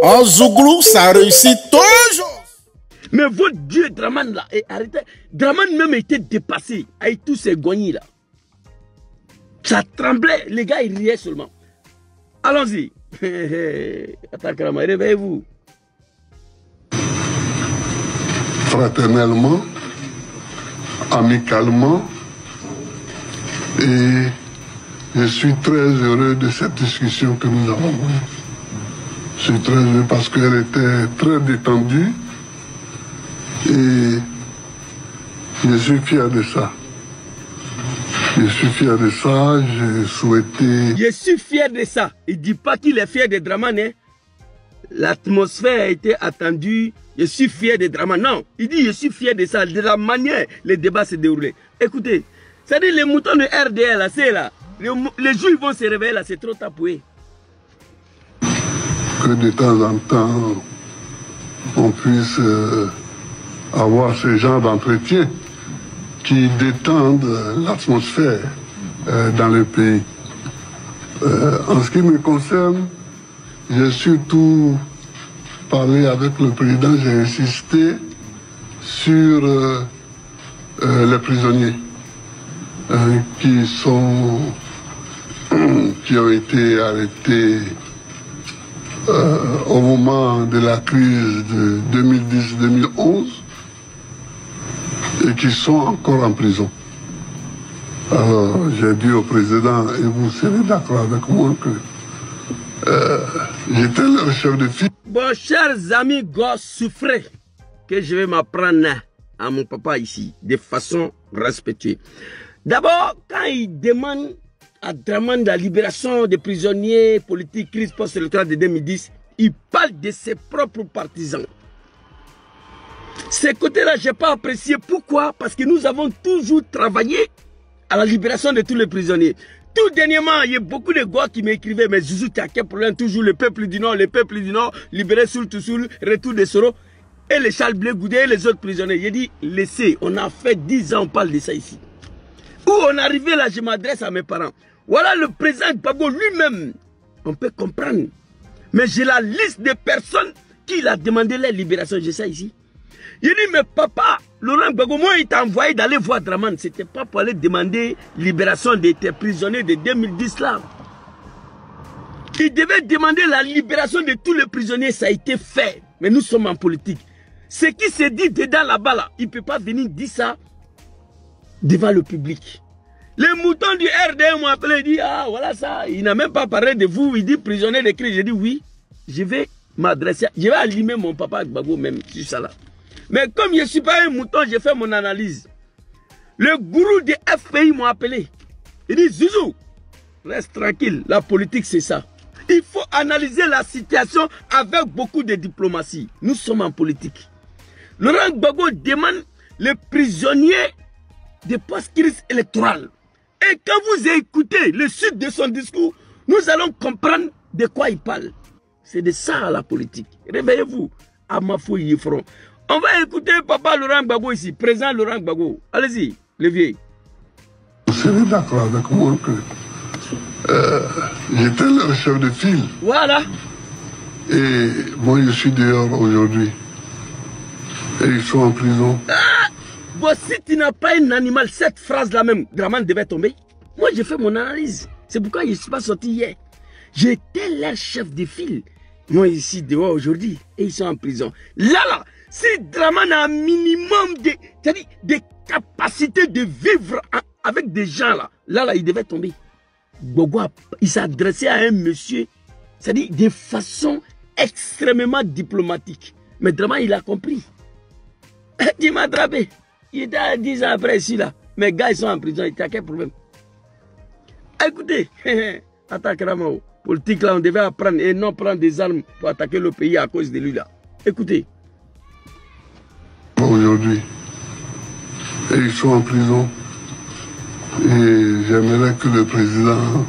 En Zouglou, ça réussit toujours. Mais votre Dieu Draman là, arrêtez. Draman même était dépassé avec tous ces gognis là. Ça tremblait, les gars ils riaient seulement. Allons-y. Attends, réveillez-vous. Fraternellement, amicalement, et je suis très heureux de cette discussion que nous avons eue. Je suis très heureux parce qu'elle était très détendue et je suis fier de ça. Je suis fier de ça, j'ai souhaité... Je suis fier de ça. Il ne dit pas qu'il est fier de Draman. Hein? L'atmosphère a été attendue. Je suis fier de Draman. Non, il dit je suis fier de ça, de la manière les débats se déroulaient. Écoutez, c'est-à-dire les moutons de RDL, là, c'est là. Les jours ils vont se réveiller, là, c'est trop tapoué. Que de temps en temps, on puisse avoir ce genre d'entretien qui détendent l'atmosphère dans le pays. En ce qui me concerne, j'ai surtout parlé avec le président, j'ai insisté sur les prisonniers qui ont été arrêtés au moment de la crise de 2010-2011 et qui sont encore en prison. Alors j'ai dit au président, et vous serez d'accord avec moi que j'étais leur chef de file. Bon, chers amis, gosses, souffrez que je vais m'apprendre à mon papa ici, de façon respectueuse. D'abord, quand il demande à Draman la libération des prisonniers politiques, crise post-électorale de 2010, il parle de ses propres partisans. Ces côtés-là, je n'ai pas apprécié. Pourquoi? Parce que nous avons toujours travaillé à la libération de tous les prisonniers. Tout dernièrement, il y a beaucoup de gars qui m'écrivaient, mais Zouzou, tu as quel problème? Toujours le peuple du Nord, libéré Soul to Soul, retour de Soro, et les Charles Blé Goudé et les autres prisonniers. J'ai dit, laissez, on a fait 10 ans, on parle de ça ici. Où on est arrivé là, je m'adresse à mes parents. Voilà le président Gbagbo lui-même, on peut comprendre. Mais j'ai la liste des personnes qui a demandé la libération, j'ai ça ici. Il dit, mais papa, Laurent Gbagbo, moi, il t'a envoyé d'aller voir Draman. Ce n'était pas pour aller demander libération de tes prisonniers de 2010 là. Il devait demander la libération de tous les prisonniers, ça a été fait. Mais nous sommes en politique. Ce qui se dit dedans là-bas, là, il ne peut pas venir dire ça devant le public. Les moutons du RDM m'ont appelé, il dit, ah voilà ça, il n'a même pas parlé de vous, il dit prisonnier de crise. J'ai dit oui, je vais m'adresser, je vais allumer mon papa Gbagbo même sur ça là. Mais comme je ne suis pas un mouton, j'ai fait mon analyse. Le gourou de FPI m'a appelé. Il dit, Zouzou, reste tranquille, la politique c'est ça. Il faut analyser la situation avec beaucoup de diplomatie. Nous sommes en politique. Laurent Gbagbo demande les prisonniers de post-crise électorale. Et quand vous écoutez le suite de son discours, nous allons comprendre de quoi il parle. C'est de ça la politique. Réveillez-vous à Mafou Yifron. On va écouter papa Laurent Gbagbo ici, président Laurent Gbagbo. Allez-y, le vieux. Vous serez d'accord avec moi que j'étais leur chef de file. Voilà. Et moi je suis dehors aujourd'hui. Et ils sont en prison. Ah, bon, si tu n'as pas un animal, cette phrase-là même, Draman devait tomber. Moi j'ai fait mon analyse. C'est pourquoi je ne suis pas sorti hier. J'étais leur chef de file. Moi ici dehors aujourd'hui. Et ils sont en prison. Là, si Draman a un minimum de capacités de vivre avec des gens là, il devait tomber. Gbagbo, il s'adressait à un monsieur, c'est-à-dire de façon extrêmement diplomatique. Mais Draman, il a compris. Il m'a attrapé. Il était à 10 ans après ici là. Mes gars, ils sont en prison. Il était à quel problème? Écoutez, attends, Kramao. Politique là, on devait apprendre et non prendre des armes pour attaquer le pays à cause de lui là. Écoutez. Aujourd'hui, et ils sont en prison. Et j'aimerais que le président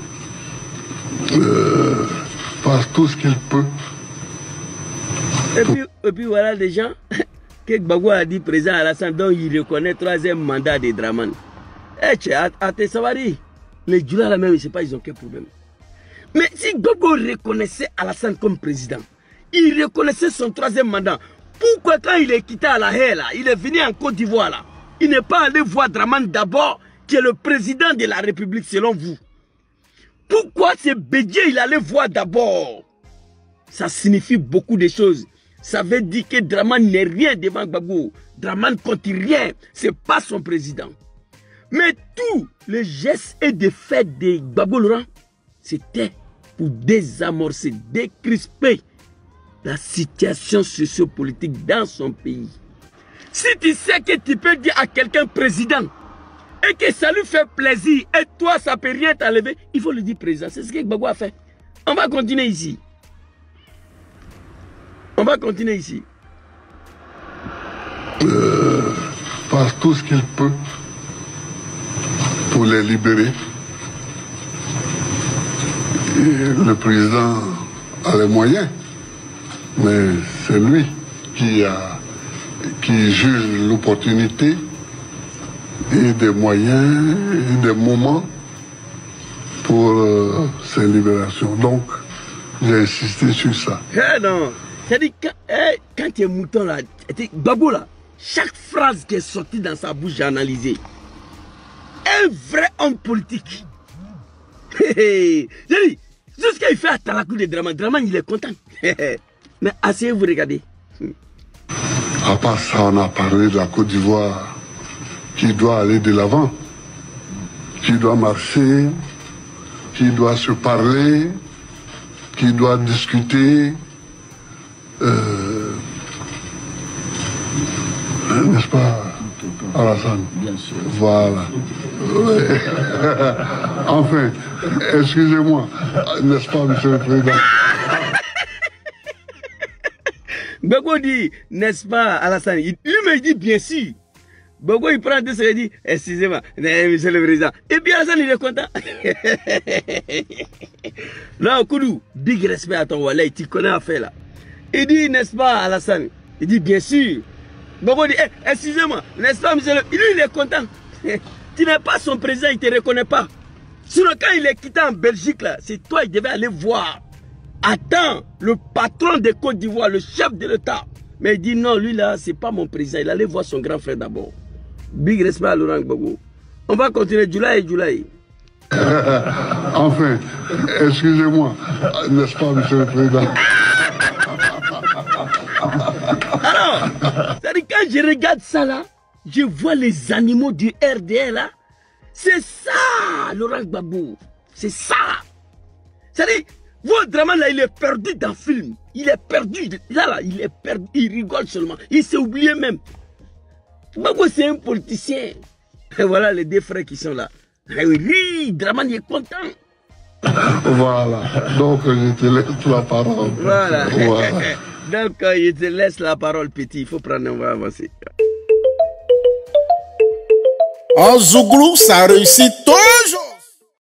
fasse tout ce qu'il peut. Et puis voilà les gens que Gbagbo a dit président Alassane, dont il reconnaît 3e mandat de Draman. Eh, à Tessavari, les Djoula là même, je ne sais pas, ils ont quel problème. Mais si Gbagbo reconnaissait Alassane comme président, il reconnaissait son 3e mandat. Pourquoi quand il est quitté à la haie, là, il est venu en Côte d'Ivoire, là, il n'est pas allé voir Dramane d'abord, qui est le président de la République, selon vous? Pourquoi ce Bédié, il allait voir d'abord? Ça signifie beaucoup de choses. Ça veut dire que Dramane n'est rien devant Gbagbo. Dramane compte rien. Ce n'est pas son président. Mais tous les gestes et les faits de Gbagbo Laurent, c'était pour désamorcer, décrisper la situation sociopolitique dans son pays. Si tu sais que tu peux dire à quelqu'un président et que ça lui fait plaisir et toi ça ne peut rien t'enlever, il faut le dire président. C'est ce que Gbagbo a fait. On va continuer ici. On va continuer ici. Faire tout ce qu'il peut pour les libérer. Et le président a les moyens, mais c'est lui qui juge l'opportunité et des moyens et des moments pour ces libérations. Donc, j'ai insisté sur ça. Non. C'est-à-dire, quand tu es mouton là, Gbagbo là, chaque phrase qui est sortie dans sa bouche, j'ai analysé. Un vrai homme politique. J'ai dit, tout ce qu'il fait à Talakou de Dramane, Dramane il est content. Mais asseyez-vous, regardez. À part ça, on a parlé de la Côte d'Ivoire qui doit aller de l'avant, qui doit marcher, qui doit se parler, qui doit discuter. N'est-ce pas, Alassane? Bien sûr. Voilà. Enfin, excusez-moi, n'est-ce pas, monsieur le président? Gbagbo dit, n'est-ce pas, Alassane? Lui-même dit bien sûr. Gbagbo il prend 2 secondes et dit, excusez-moi, monsieur le président. Et puis Alassane il est content. Là, Koudou, big respect à ton Wallet, tu connais l'affaire là. Il dit, n'est-ce pas, Alassane? Il dit, bien sûr. Gbagbo dit, excusez-moi, n'est-ce pas, monsieur le... Lui, il est content. Tu n'es pas son président, il ne te reconnaît pas. Sinon, quand il est quitté en Belgique, là, c'est toi, il devait aller voir. Attends, le patron de Côte d'Ivoire, le chef de l'État. Mais il dit, non, lui, là, c'est pas mon président. Il allait voir son grand frère d'abord. Big respect à Laurent Gbagbo. On va continuer, July. Enfin, excusez-moi, n'est-ce pas, monsieur le président? Alors, c'est-à-dire quand je regarde ça là, je vois les animaux du RDR là. C'est ça, Laurent Gbagbo. C'est ça. C'est-à-dire, votre Dramane là, il est perdu dans le film. Il est perdu. Là, il est perdu. Il rigole seulement. Il s'est oublié même. Gbagbo, c'est un politicien. Et voilà les 2 frères qui sont là. Et oui, Dramane il est content. Voilà. Donc, je te laisse la parole. Voilà. Donc, je te laisse la parole, petit. Il faut prendre, on va avancer. En Zouglou, ça réussit toujours.